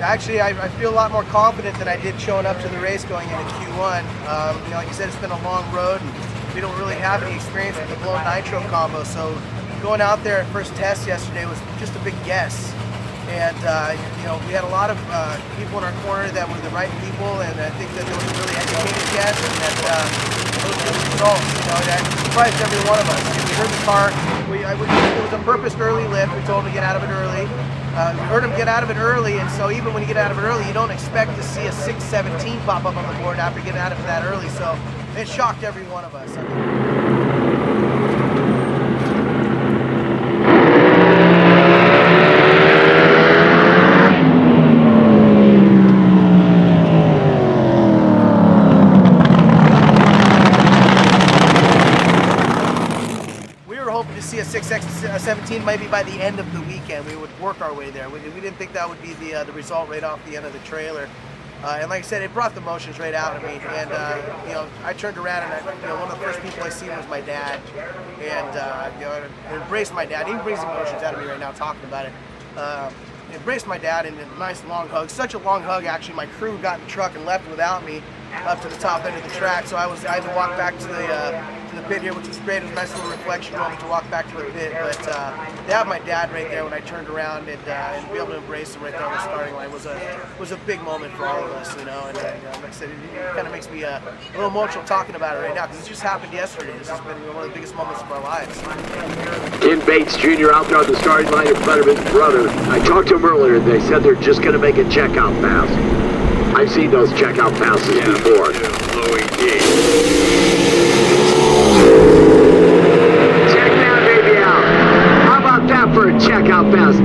Actually, I feel a lot more confident than I did showing up to the race going into Q1. Like you said, it's been a long road, and we don't really have any experience with the blown nitro combo. So going out there at first test yesterday was just a big guess. And we had a lot of people in our corner that were the right people, and I think that there was a really educated guess, and that those were the results. That surprised every one of us. We heard the car. It was a purposed early lift. We told him to get out of it early. We heard him get out of it early, and so even when you get out of it early, you don't expect to see a 617 pop up on the board after getting out of it that early. So it shocked every one of us. To see a 6X17 maybe by the end of the weekend. We would work our way there. We didn't think that would be the result right off the end of the trailer. And like I said, it brought the emotions right out of me. And I turned around, and one of the first people I seen was my dad. And I embraced my dad. He brings emotions out of me right now talking about it. Embraced my dad in a nice long hug. Such a long hug, actually. My crew got in the truck and left without me up to the top end of the track. So I had to walk back to the pit here, which was great. It was a nice little reflection moment to walk back to the pit. But to have my dad right there when I turned around and be able to embrace him right there on the starting line was a big moment for all of us, And like I said, it kind of makes me a little emotional talking about it right now, because it just happened yesterday. This has been one of the biggest moments of our lives. Ken Bates Jr. out there on the starting line in front of his brother. I talked to him earlier. They said they're just going to make a checkout pass. I've seen those checkout passes before. Check that baby out. How about that for a checkout pass?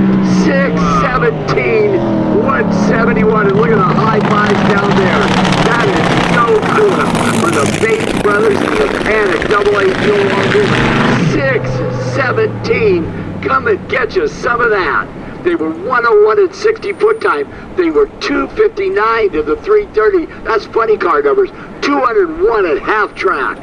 617, 171, and look at the high fives down there. That is so cool for the Bates brothers and the Panic AA fuel longer. 617. Come and get you some of that. They were 101 at 60 foot time. They were 259 to the 330. That's funny car numbers. 201 at half track.